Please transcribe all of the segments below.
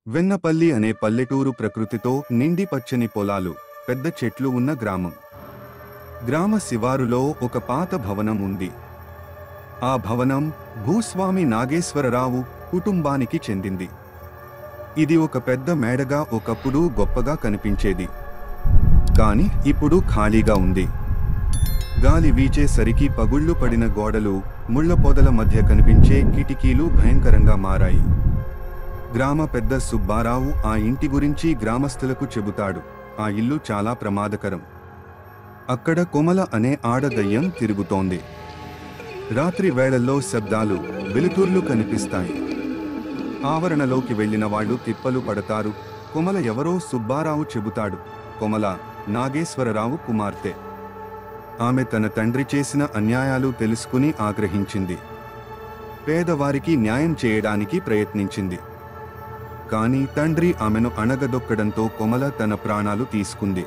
వెన్నపల్లి అనే పల్లెటూరు ప్రకృతితో నిండి పచ్చని పొలాలు, పెద్ద చెట్లు ఉన్న గ్రామం. గ్రామ శివారులో ఒక పాత భవనం ఉంది. ఆ భవనం భూస్వామి నాగేశ్వరరావు కుటుంబానికి చెందింది. ఇది ఒక పెద్ద మేడగా ఒకప్పుడు గొప్పగా కనిపించేది. కాని ఇప్పుడు ఖాళీగా ఉంది. గాలి వీచేసరికి పగుళ్లు పడిన గోడలు, ముళ్ల పొదల మధ్య కనిపించే కిటికీలు భయంకరంగా మారాయి. గ్రామ పెద్ద సుబ్బారావు ఆ ఇంటి గురించి గ్రామస్తులకు చెబుతాడు. ఆ ఇల్లు చాలా ప్రమాదకరం. అక్కడ కొమల అనే ఆడదయ్యం తిరుగుతోంది. రాత్రి వేళల్లో శబ్దాలు, వెలుతుర్లు కనిపిస్తాయి. ఆవరణలోకి వెళ్లిన వాళ్లు తిప్పలు పడతారు. కొమల ఎవరో సుబ్బారావు చెబుతాడు. కొమల నాగేశ్వరరావు కుమార్తె. ఆమె తన తండ్రి చేసిన అన్యాయాలు తెలుసుకుని ఆగ్రహించింది. పేదవారికి న్యాయం చేయడానికి ప్రయత్నించింది. కాని తండ్రి ఆమెను అణగదొక్కడంతో కొమల తన ప్రాణాలు తీసుకుంది.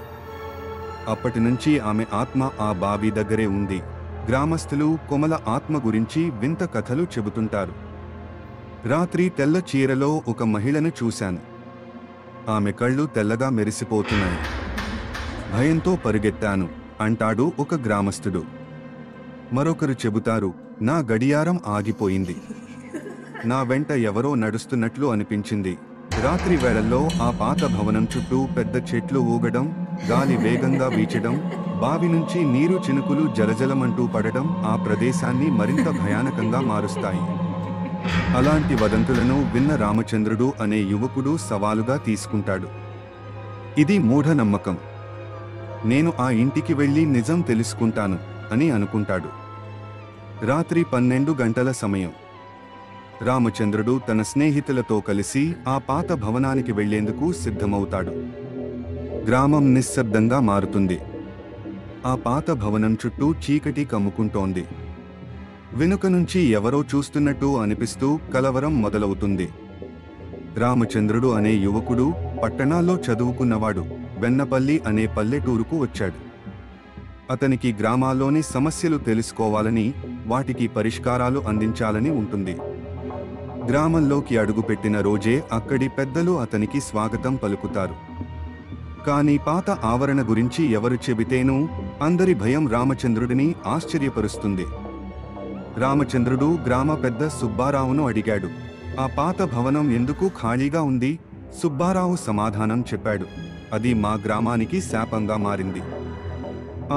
అప్పటినుంచి ఆమె ఆత్మ ఆ బావి దగ్గరే ఉంది. గ్రామస్తులు కొమల ఆత్మ గురించి వింత కథలు చెబుతుంటారు. రాత్రి తెల్ల చీరలో ఒక మహిళను చూశాను. ఆమె కళ్ళు తెల్లగా మెరిసిపోతున్నాయి. భయంతో పరుగెత్తాను అంటాడు ఒక గ్రామస్తుడు. మరొకరు చెబుతారు, నా గడియారం ఆగిపోయింది. నా వెంట ఎవరో నడుస్తున్నట్లు అనిపించింది. రాత్రి వేళల్లో ఆ పాత భవనం చుట్టూ పెద్ద చెట్లు ఊగడం, గాలి వేగంగా వీచడం, బావి నుంచి నీరు చినుకులు జలజలమంటూ పడడం ఆ ప్రదేశాన్ని మరింత భయానకంగా మారుస్తాయి. అలాంటి వదంతులను విన్న రామచంద్రుడు అనే యువకుడు సవాలుగా తీసుకుంటాడు. ఇది మూఢనమ్మకం. నేను ఆ ఇంటికి వెళ్లి నిజం తెలుసుకుంటాను అని అనుకుంటాడు. రాత్రి 12 గంటల సమయం. రామచంద్రుడు తన స్నేహితులతో కలిసి ఆ పాత భవనానికి వెళ్లేందుకు సిద్ధమవుతాడు. గ్రామం నిశ్శబ్దంగా మారుతుంది. ఆ పాత భవనం చుట్టూ చీకటి కమ్ముకుంటోంది. వెనుక నుంచి ఎవరో చూస్తున్నట్టు అనిపిస్తూ కలవరం మొదలవుతుంది. రామచంద్రుడు అనే యువకుడు పట్టణాల్లో చదువుకున్నవాడు. వెన్నపల్లి అనే పల్లెటూరుకు వచ్చాడు. అతనికి గ్రామాల్లోని సమస్యలు తెలుసుకోవాలని, వాటికి పరిష్కారాలు అందించాలని ఉంటుంది. గ్రామంలోకి అడుగుపెట్టిన రోజే అక్కడి పెద్దలు అతనికి స్వాగతం పలుకుతారు. కాని పాత ఆవరణ గురించి ఎవరు చెబితేనూ అందరి భయం రామచంద్రుడిని ఆశ్చర్యపరుస్తుంది. రామచంద్రుడు గ్రామ పెద్ద సుబ్బారావును అడిగాడు, ఆ పాత భవనం ఎందుకు ఖాళీగా ఉంది? సుబ్బారావు సమాధానం చెప్పాడు, అది మా గ్రామానికి శాపంగా మారింది.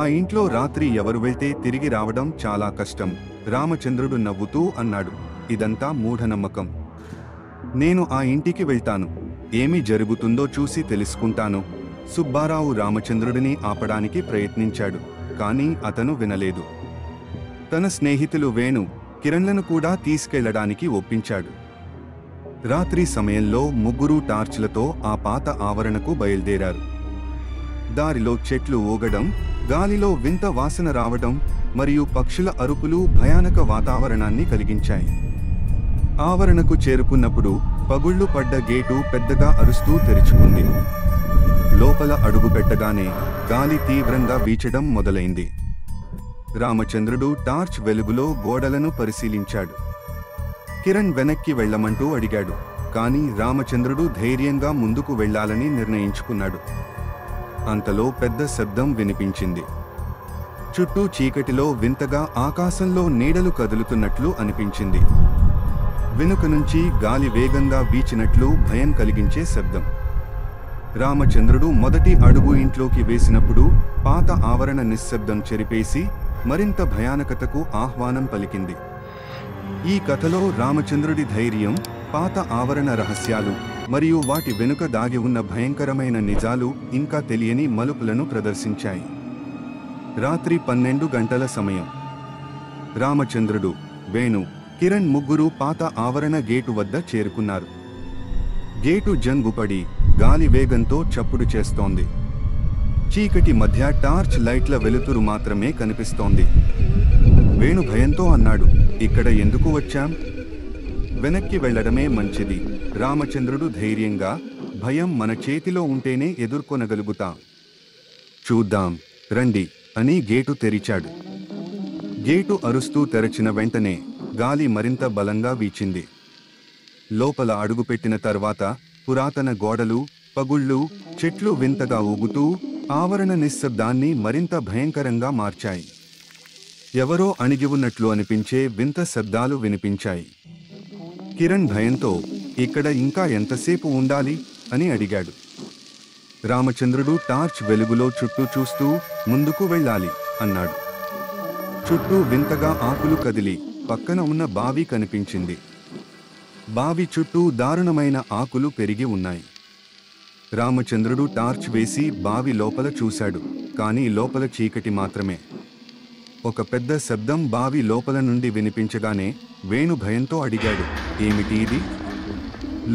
ఆ ఇంట్లో రాత్రి ఎవరు వెళ్తే తిరిగి రావడం చాలా కష్టం. రామచంద్రుడు నవ్వుతూ అన్నాడు, ఇదంతా మూఢనమ్మకం. నేను ఆ ఇంటికి వెళ్తాను. ఏమి జరుగుతుందో చూసి తెలుసుకుంటాను. సుబ్బారావు రామచంద్రుడిని ఆపడానికి ప్రయత్నించాడు. కాని అతను వినలేదు. తన స్నేహితులు వేణు, కిరణ్లను కూడా తీసుకెళ్లడానికి ఒప్పించాడు. రాత్రి సమయంలో ముగ్గురు టార్చ్లతో ఆ పాత ఆవరణకు బయలుదేరారు. దారిలో చెట్లు ఊగడం, గాలిలో వింత వాసన రావడం మరియు పక్షుల అరుపులు భయానక వాతావరణాన్ని కలిగించాయి. ఆవరణకు చేరుకున్నప్పుడు పగుళ్లు పడ్డ గేటు పెద్దగా అరుస్తూ తెరుచుకుంది. లోపల అడుగుపెట్టగానే గాలి తీవ్రంగా వీచడం మొదలైంది. రామచంద్రుడు టార్చ్ వెలుగులో గోడలను పరిశీలించాడు. కిరణ్ వెనక్కి వెళ్లమంటూ అడిగాడు. కాని రామచంద్రుడు ధైర్యంగా ముందుకు వెళ్లాలని నిర్ణయించుకున్నాడు. అంతలో పెద్ద శబ్దం వినిపించింది. చుట్టూ చీకటిలో వింతగా ఆకాశంలో నీడలు కదులుతున్నట్లు అనిపించింది. వెనుక నుంచి గాలి వేగంగా వీచినట్లు భయం కలిగించే శబ్దం. రామచంద్రుడు మొదటి అడుగు ఇంట్లోకి వేసినప్పుడు పాత ఆవరణ నిశ్శబ్దం చెరిపేసి మరింత భయానకతకు ఆహ్వానం పలికింది. ఈ కథలో రామచంద్రుడి ధైర్యం, పాత ఆవరణ రహస్యాలు మరియు వాటి వెనుక దాగి ఉన్న భయంకరమైన నిజాలు ఇంకా తెలియని మలుపులను ప్రదర్శించాయి. రాత్రి 12 గంటల సమయం. రామచంద్రుడు, వేణు, కిరణ్ ముగ్గురు పాత ఆవరణ గేటు వద్ద చేరుకున్నారు. గేటు జంగుపడి గాలి వేగంతో చప్పుడు చేస్తోంది. చీకటి మధ్య టార్చ్ లైట్ల వెలుతురు మాత్రమే కనిపిస్తోంది. వేణు భయంతో అన్నాడు, ఇక్కడ ఎందుకు వచ్చాం? వెనక్కి వెళ్లడమే మంచిది. రామచంద్రుడు ధైర్యంగా, భయం మన చేతిలో ఉంటేనే ఎదుర్కొనగలుగుతాం. చూద్దాం రండి అని గేటు తెరిచాడు. గేటు అరుస్తూ తెరచిన వెంటనే గాలి మరింత బలంగా వీచింది. లోపల అడుగుపెట్టిన తర్వాత పురాతన గోడలు, పగుళ్ళు, చెట్లు వింతగా ఊగుతూ ఆవరణ నిశ్శబ్దాన్ని మరింత భయంకరంగా మార్చాయి. ఎవరో అణిగి ఉన్నట్లు అనిపించే వింత శబ్దాలు వినిపించాయి. కిరణ్ భయంతో ఇక్కడ ఇంకా ఎంతసేపు ఉండాలి అని అడిగాడు. రామచంద్రుడు టార్చ్ వెలుగులో చుట్టూ చూస్తూ ముందుకు వెళ్ళాలి అన్నాడు. చుట్టూ వింతగా ఆకులు కదిలి పక్కన ఉన్న బావి కనిపించింది. బావి చుట్టూ దారుణమైన ఆకులు పెరిగి ఉన్నాయి. రామచంద్రుడు టార్చ్ వేసి బావి లోపల చూశాడు, కానీ లోపల చీకటి మాత్రమే. ఒక పెద్ద శబ్దం బావి లోపల నుండి వినిపించగానే వేణు భయంతో అడిగాడు, ఏమిటి ఇది?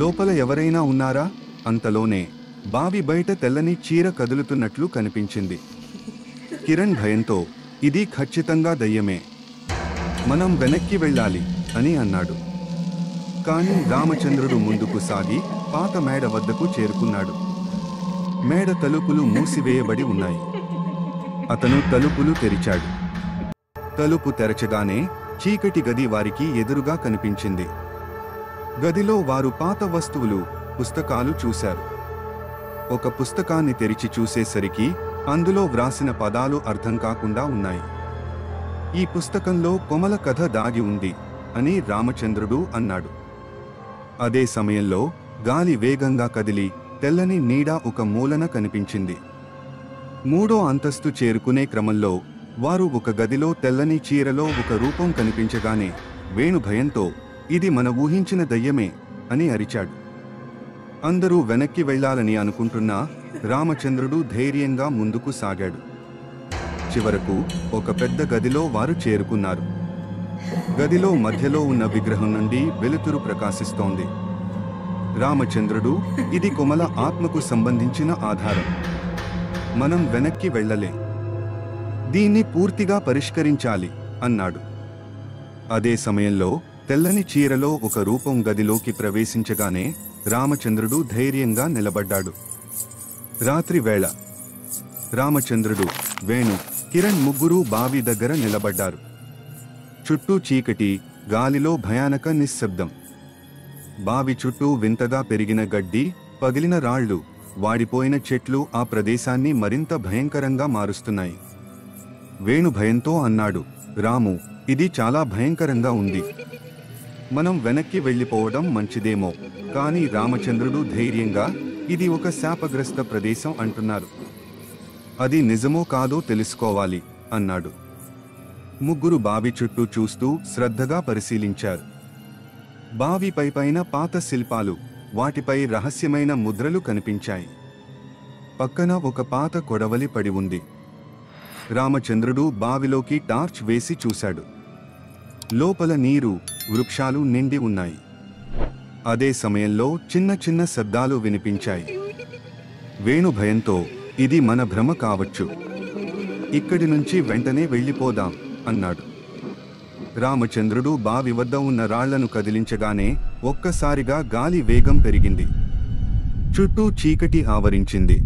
లోపల ఎవరైనా ఉన్నారా? అంతలోనే బావి బయట తెల్లని చీర కదులుతున్నట్లు కనిపించింది. కిరణ్ భయంతో, ఇది ఖచ్చితంగా దయ్యమే, మనం వెనక్కి వెళ్ళాలి అని అన్నాడు. కానీ రామచంద్రుడు ముందుకు సాగి పాత మేడ వద్దకు చేరుకున్నాడు. మేడ తలుపులు మూసివేయబడి ఉన్నాయి. అతను తలుపులు తెరిచాడు. తలుపు తెరచగానే చీకటి గది వారికి ఎదురుగా కనిపించింది. గదిలో వారు పాత వస్తువులు, పుస్తకాలు చూశారు. ఒక పుస్తకాన్ని తెరిచి చూసేసరికి అందులో వ్రాసిన పదాలు అర్థం కాకుండా ఉన్నాయి. ఈ పుస్తకంలో కొమల కథ దాగి ఉంది అని రామచంద్రుడు అన్నాడు. అదే సమయంలో గాలి వేగంగా కదిలి తెల్లని నీడ ఒక మూలన కనిపించింది. 3వ అంతస్తు చేరుకునే క్రమంలో వారు ఒక గదిలో తెల్లని చీరలో ఒక రూపం కనిపించగానే వేణు భయంతో, ఇది మన ఊహించిన దయ్యమే అని అరిచాడు. అందరూ వెనక్కి వెళ్లాలని అనుకుంటున్నా రామచంద్రుడు ధైర్యంగా ముందుకు సాగాడు. చివరకు ఒక పెద్ద గదిలో వారు చేరుకున్నారు. గదిలో మధ్యలో ఉన్న విగ్రహం నుండి వెలుతురు ప్రకాశిస్తోంది. రామచంద్రుడు, ఇది కొమల ఆత్మకు సంబంధించిన ఆధారం, మనం వెనక్కి వెళ్ళలే, దీన్ని పూర్తిగా పరిష్కరించాలి అన్నాడు. అదే సమయంలో తెల్లని చీరలో ఒక రూపం గదిలోకి ప్రవేశించగానే రామచంద్రుడు ధైర్యంగా నిలబడ్డాడు. రాత్రి వేళ రామచంద్రుడు, వేణు, కిరణ్ ముగ్గురూ బావి దగ్గర నిలబడ్డారు. చుట్టూ చీకటి, గాలిలో భయానక నిశ్శబ్దం. బావి చుట్టూ వింతగా పెరిగిన గడ్డి, పగిలిన రాళ్లు, వాడిపోయిన చెట్లు ఆ ప్రదేశాన్ని మరింత భయంకరంగా మారుస్తున్నాయి. వేణు భయంతో అన్నాడు, రాము, ఇది చాలా భయంకరంగా ఉంది, మనం వెనక్కి వెళ్ళిపోవడం మంచిదేమో. కానీ రామచంద్రుడు ధైర్యంగా, ఇది ఒక శాపగ్రస్త ప్రదేశం అంటున్నారు, అది నిజమో కాదో తెలుసుకోవాలి అన్నాడు. ముగ్గురు బావి చుట్టూ చూస్తూ శ్రద్ధగా పరిశీలించారు. బావి పైపైన పాత శిల్పాలు, వాటిపై రహస్యమైన ముద్రలు కనిపించాయి. పక్కన ఒక పాత కొడవలి పడి ఉంది. రామచంద్రుడు బావిలోకి టార్చ్ వేసి చూశాడు. లోపల నీరు, వృక్షాలు నిండి ఉన్నాయి. అదే సమయంలో చిన్న చిన్న శబ్దాలు వినిపించాయి. వేణు భయంతో, ఇది మన భ్రమ కావచ్చు, ఇక్కడి నుంచి వెంటనే వెళ్ళిపోదాం అన్నాడు. రామచంద్రుడు బావి వద్ద ఉన్న రాళ్లను కదిలించగానే ఒక్కసారిగా గాలి వేగం పెరిగింది. చుట్టూ చీకటి ఆవరించింది.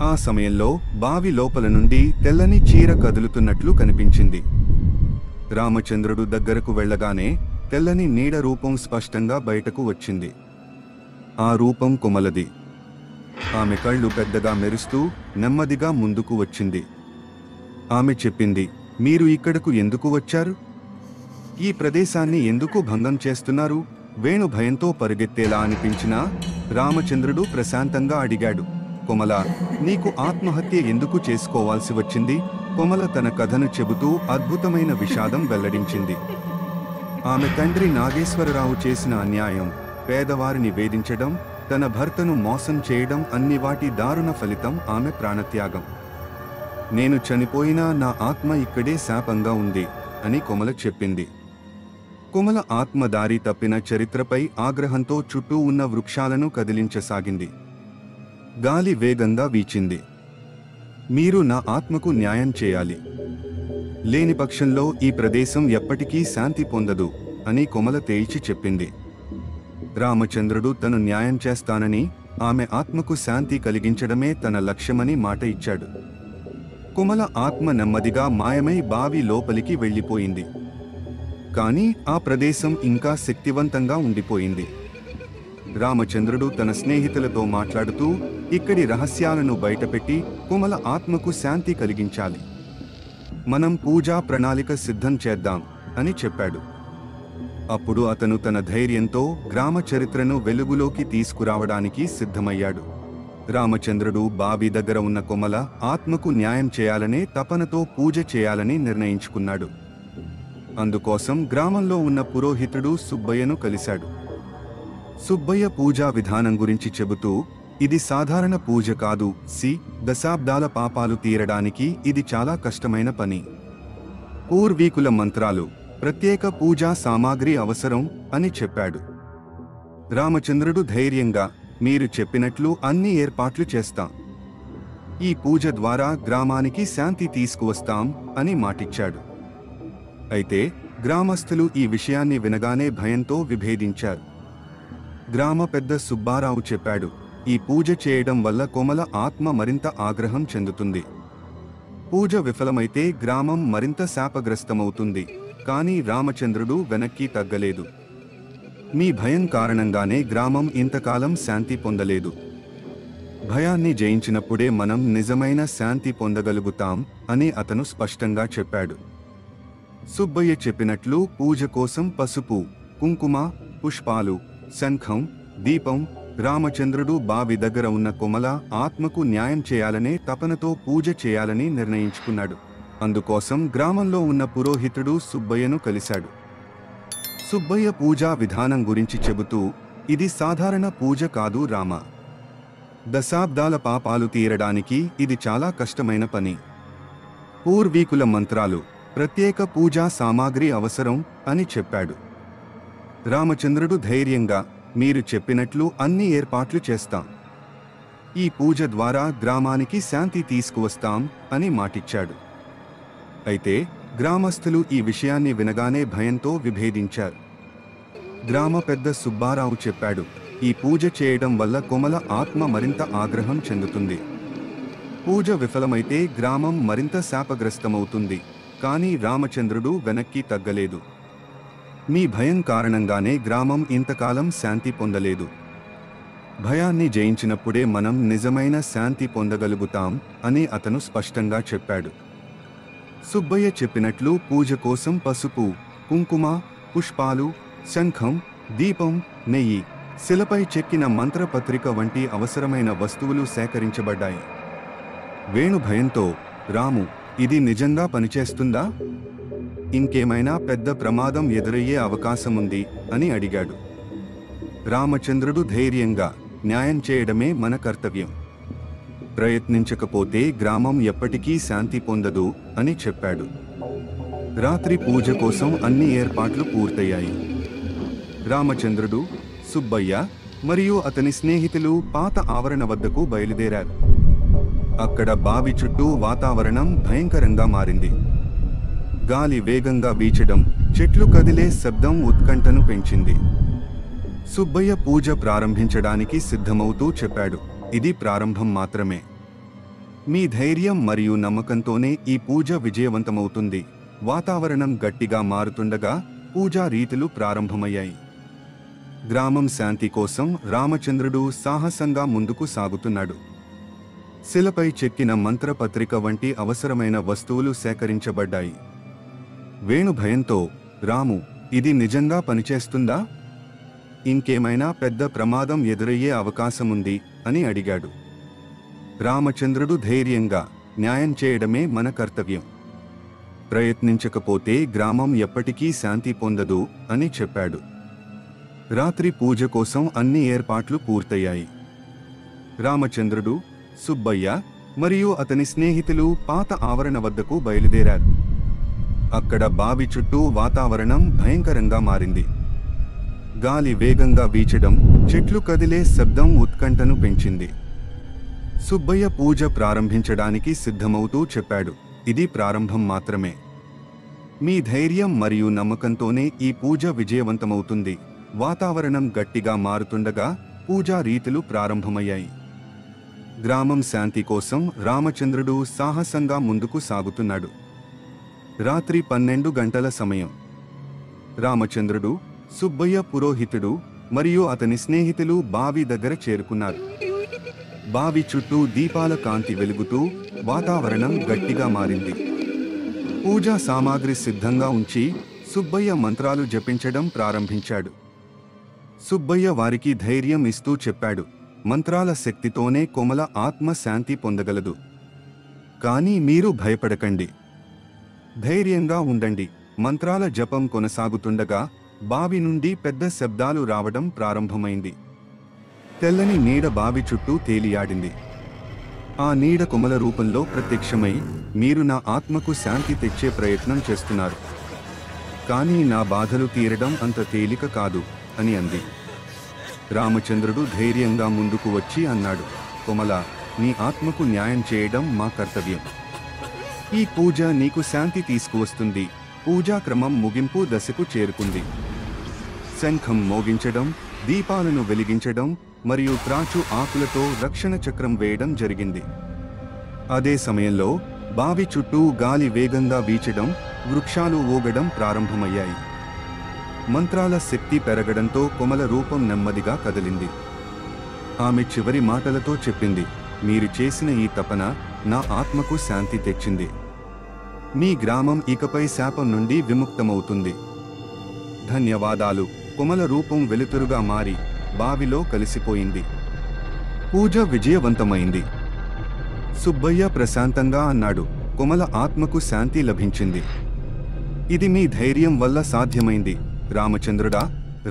ఆ సమయంలో బావి లోపల నుండి తెల్లని చీర కదులుతున్నట్లు కనిపించింది. రామచంద్రుడు దగ్గరకు వెళ్ళగానే తెల్లని నీడ రూపం స్పష్టంగా బయటకు వచ్చింది. ఆ రూపం కొమలది. ఆమె కళ్ళు పెద్దగా మెరుస్తూ నెమ్మదిగా ముందుకు వచ్చింది. ఆమె చెప్పింది, మీరు ఇక్కడకు ఎందుకు వచ్చారు? ఈ ప్రదేశాన్ని ఎందుకు భంగం చేస్తున్నారు? వేణు భయంతో పరుగెత్తేలా అనిపించినా రామచంద్రుడు ప్రశాంతంగా అడిగాడు, కొమల, నీకు ఆత్మహత్య ఎందుకు చేసుకోవాల్సి వచ్చింది? కొమల తన కథను చెబుతూ అద్భుతమైన విషాదం వెల్లడించింది. ఆమె తండ్రి నాగేశ్వరరావు చేసిన అన్యాయం, పేదవారిని వేధించడం, తన భర్తను మోసం చేయడం, అన్ని వాటి దారుణ ఫలితం ఆమె ప్రాణత్యాగం. నేను చనిపోయినా నా ఆత్మ ఇక్కడే శాపంగా ఉంది అని కొమల చెప్పింది. కొమల ఆత్మ దారి తప్పిన చరిత్రపై ఆగ్రహంతో చుట్టూ ఉన్న వృక్షాలను కదిలించసాగింది. గాలి వేగంగా వీచింది. మీరు నా ఆత్మకు న్యాయం చేయాలి, లేని పక్షంలో ఈ ప్రదేశం ఎప్పటికీ శాంతి పొందదు అని కొమల తేల్చి చెప్పింది. రామచంద్రుడు తను న్యాయం చేస్తానని, ఆమె ఆత్మకు శాంతి కలిగించడమే తన లక్ష్యమని మాట ఇచ్చాడు. కొమల ఆత్మ నెమ్మదిగా మాయమై బావి లోపలికి వెళ్ళిపోయింది. కానీ ఆ ప్రదేశం ఇంకా శక్తివంతంగా ఉండిపోయింది. రామచంద్రుడు తన స్నేహితులతో మాట్లాడుతూ ఇక్కడి రహస్యాలను బయటపెట్టి కోమల ఆత్మకు శాంతి కలిగించాలి. మనం పూజా ప్రణాళిక సిద్ధం చేద్దాం అని చెప్పాడు. అప్పుడు అతను తన ధైర్యంతో గ్రామ చరిత్రను వెలుగులోకి తీసుకురావడానికి సిద్ధమయ్యాడు. రామచంద్రుడు బావి దగ్గర ఉన్న కోమల ఆత్మకు న్యాయం చేయాలనే తపనతో పూజ చేయాలని నిర్ణయించుకున్నాడు. అందుకోసం గ్రామంలో ఉన్న పురోహితుడు సుబ్బయ్యను కలిశాడు. సుబ్బయ్య పూజా విధానం గురించి చెబుతూ, ఇది సాధారణ పూజ కాదు, దశాబ్దాల పాపాలు తీరడానికి ఇది చాలా కష్టమైన పని. పూర్వీకుల మంత్రాలు, ప్రత్యేక పూజా సామాగ్రి అవసరం అని చెప్పాడు. రామచంద్రుడు ధైర్యంగా, మీరు చెప్పినట్లు అన్ని ఏర్పాట్లు చేస్తాం. ఈ పూజ ద్వారా గ్రామానికి శాంతి తీసుకువస్తాం అని మాటిచ్చాడు. అయితే గ్రామస్తులు ఈ విషయాన్ని వినగానే భయంతో విభేదించారు. గ్రామ పెద్ద సుబ్బారావు చెప్పాడు, ఈ పూజ చేయడం వల్ల కోమల ఆత్మ మరింత ఆగ్రహం చెందుతుంది. పూజ విఫలమైతే గ్రామం మరింత శాపగ్రస్తమవుతుంది. కానీ రామచంద్రుడు వెనక్కి తగ్గలేదు. మీ భయం కారణంగానే గ్రామం ఇంతకాలం శాంతి పొందలేదు. భయాన్ని జయించినప్పుడే మనం నిజమైన శాంతి పొందగలుగుతాం అని అతను స్పష్టంగా చెప్పాడు. సుబ్బయ్య చెప్పినట్లు పూజ కోసం పసుపు, కుంకుమ, పుష్పాలు, శంఖం, దీపం. రామచంద్రుడు బావి దగ్గర ఉన్న కోమల ఆత్మకు న్యాయం చేయాలనే తపనతో పూజ చేయాలని నిర్ణయించుకున్నాడు. అందుకోసం గ్రామంలో ఉన్న పురోహితుడు సుబ్బయ్యను కలిశాడు. సుబ్బయ్య పూజా విధానం గురించి చెబుతూ, ఇది సాధారణ పూజ కాదు రామ. దశాబ్దాల పాపాలు తీరడానికి ఇది చాలా కష్టమైన పని. పూర్వీకుల మంత్రాలు, ప్రత్యేక పూజా సామాగ్రి అవసరం అని చెప్పాడు. రామచంద్రుడు ధైర్యంగా, మీరు చెప్పినట్లు అన్ని ఏర్పాట్లు చేస్తాం. ఈ పూజ ద్వారా గ్రామానికి శాంతి తీసుకువస్తాం అని మాటిచ్చాడు. అయితే గ్రామస్తులు ఈ విషయాన్ని వినగానే భయంతో విభేదించారు. గ్రామ పెద్ద సుబ్బారావు చెప్పాడు, ఈ పూజ చేయడం వల్ల కోమల ఆత్మ మరింత ఆగ్రహం చెందుతుంది. పూజ విఫలమైతే గ్రామం మరింత శాపగ్రస్తమవుతుంది. కానీ రామచంద్రుడు వెనక్కి తగ్గలేదు. మీ భయం కారణంగానే గ్రామం ఇంతకాలం శాంతి పొందలేదు. భయాన్ని జయించినప్పుడే మనం నిజమైన శాంతి పొందగలుగుతాం అని అతను స్పష్టంగా చెప్పాడు. సుబ్బయ్య చెప్పినట్లు పూజ కోసం పసుపు, కుంకుమ, పుష్పాలు, శంఖం, దీపం, నెయ్యి, శిలపై చెక్కిన మంత్రపత్రిక వంటి అవసరమైన వస్తువులు సేకరించబడ్డాయి. వేణు భయంతో, రాము, ఇది నిజంగా పనిచేస్తుందా? ఇంకేమైనా పెద్ద ప్రమాదం ఎదురయ్యే అవకాశముంది అని అడిగాడు. రామచంద్రుడు ధైర్యంగా, న్యాయం చేయడమే మన కర్తవ్యం. ప్రయత్నించకపోతే గ్రామం ఎప్పటికీ శాంతి పొందదు అని చెప్పాడు. రాత్రి పూజ కోసం అన్ని ఏర్పాట్లు పూర్తయ్యాయి. రామచంద్రుడు, సుబ్బయ్య మరియు అతని స్నేహితులు పాత ఆవరణ వద్దకు బయలుదేరారు. అక్కడ బావి చుట్టూ వాతావరణం భయంకరంగా మారింది. గాలి వేగంగా వీచడం, చెట్లు కదిలే శబ్దం ఉత్కంఠను పెంచింది. సుబ్బయ్య పూజ ప్రారంభించడానికి సిద్ధమవుతూ చెప్పాడు, ఇది ప్రారంభం మాత్రమే. మీ ధైర్యం మరియు నమ్మకంతోనే ఈ పూజ విజయవంతమవుతుంది. వాతావరణం గట్టిగా మారుతుండగా పూజా రీతులు ప్రారంభమయ్యాయి. గ్రామం శాంతి కోసం రామచంద్రుడు సాహసంగా ముందుకు సాగుతున్నాడు. శిలపై చెక్కిన మంత్రపత్రిక వంటి అవసరమైన వస్తువులు సేకరించబడ్డాయి. వేణు భయంతో, రాము, ఇది నిజంగా పనిచేస్తుందా? ఇంకేమైనా పెద్ద ప్రమాదం ఎదురయ్యే అవకాశముంది అని అడిగాడు. రామచంద్రుడు ధైర్యంగా, న్యాయం చేయడమే మన కర్తవ్యం. ప్రయత్నించకపోతే గ్రామం ఎప్పటికీ శాంతి పొందదు అని చెప్పాడు. రాత్రి పూజ కోసం అన్ని ఏర్పాట్లు పూర్తయ్యాయి. రామచంద్రుడు, సుబ్బయ్య మరియు అతని స్నేహితులు పాత ఆవరణ వద్దకు బయలుదేరారు. అక్కడ బావి చుట్టూ వాతావరణం భయంకరంగా మారింది. గాలి వేగంగా వీచడం, చెట్లు కదిలే శబ్దం ఉత్కంఠను పెంచింది. సుబ్బయ్య పూజ ప్రారంభించడానికి సిద్ధమవుతూ చెప్పాడు, ఇది ప్రారంభం మాత్రమే. మీ ధైర్యం మరియు నమ్మకంతోనే ఈ పూజ విజయవంతమవుతుంది. వాతావరణం గట్టిగా మారుతుండగా పూజా రీతులు ప్రారంభమయ్యాయి. గ్రామం శాంతి కోసం రామచంద్రుడు సాహసంగా ముందుకు సాగుతున్నాడు. రాత్రి 12 గంటల సమయం. రామచంద్రుడు, సుబ్బయ్య పురోహితుడు మరియు అతని స్నేహితులు బావి దగ్గర చేరుకున్నారు. బావి చుట్టూ దీపాల కాంతి వెలుగుతూ వాతావరణం గట్టిగా మారింది. పూజా సామాగ్రి సిద్ధంగా ఉంచి సుబ్బయ్య మంత్రాలు జపించడం ప్రారంభించాడు. సుబ్బయ్య వారికి ధైర్యం ఇస్తూ చెప్పాడు, మంత్రాల శక్తితోనే కోమల ఆత్మ శాంతి పొందగలదు. కానీ మీరు భయపడకండి, ధైర్యంగా ఉండండి. మంత్రాల జపం కొనసాగుతుండగా బావి నుండి పెద్ద శబ్దాలు రావడం ప్రారంభమైంది. తెల్లని నీడ బావి చుట్టూ తేలియాడింది. ఆ నీడ కోమల రూపంలో ప్రత్యక్షమై, మీరు నా ఆత్మకు శాంతి తెచ్చే ప్రయత్నం చేస్తున్నారు, కానీ నా బాధలు తీరడం అంత తేలిక కాదు అని అంది. రామచంద్రుడు ధైర్యంగా ముందుకు వచ్చి అన్నాడు, కోమల, నీ ఆత్మకు న్యాయం చేయడం మా కర్తవ్యం. ఈ పూజ నీకు శాంతి తీసుకువస్తుంది. పూజా క్రమం ముగింపు దశకు చేరుకుంది. శంఖం మోగించడం, దీపాలను వెలిగించడం మరియు త్రాచు ఆకులతో రక్షణ చక్రం వేయడం జరిగింది. అదే సమయంలో బావి చుట్టూ గాలి వేగంగా వీచడం, వృక్షాలు ఊగడం ప్రారంభమయ్యాయి. మంత్రాల శక్తి పెరగడంతో కోమల రూపం నెమ్మదిగా కదిలింది. ఆమె చివరి మాటలతో చెప్పింది, మీరు చేసిన ఈ తపన నా ఆత్మకు శాంతి తెచ్చింది. మీ గ్రామం ఇకపై శాపం నుండి విముక్తమవుతుంది. ధన్యవాదాలు. కోమల రూపం వెలుతురుగా మారి బావిలో కలిసిపోయింది. పూజ విజయవంతమైంది. సుబ్బయ్య ప్రశాంతంగా అన్నాడు, కోమల ఆత్మకు శాంతి లభించింది. ఇది మీ ధైర్యం వల్ల సాధ్యమైంది రామచంద్రుడా.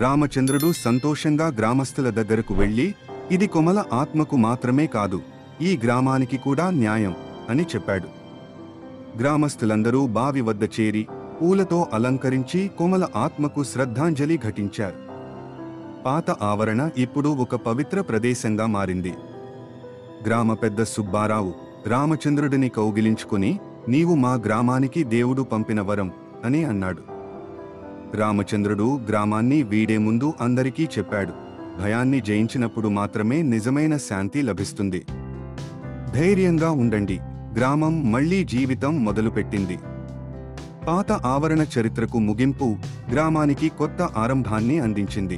రామచంద్రుడు సంతోషంగా గ్రామస్తుల దగ్గరకు వెళ్ళి, ఇది కోమల ఆత్మకు మాత్రమే కాదు, ఈ గ్రామానికి కూడా న్యాయం అని చెప్పాడు. గ్రామస్తులందరూ బావి వద్ద చేరి పూలతో అలంకరించి కోమల ఆత్మకు శ్రద్ధాంజలి ఘటించారు. పాత ఆవరణ ఇప్పుడు ఒక పవిత్ర ప్రదేశంగా మారింది. గ్రామ పెద్ద సుబ్బారావు రామచంద్రుడిని కౌగిలించుకుని, నీవు మా గ్రామానికి దేవుడు పంపిన వరం అని అన్నాడు. రామచంద్రుడు గ్రామాన్ని వీడే ముందు అందరికీ చెప్పాడు, భయాన్ని జయించినప్పుడు మాత్రమే నిజమైన శాంతి లభిస్తుంది. ధైర్యంగా ఉండండి. గ్రామం మళ్లీ జీవితం మొదలుపెట్టింది. పాత ఆవరణ చరిత్రకు ముగింపు, గ్రామానికి కొత్త ఆరంభాన్ని అందించింది.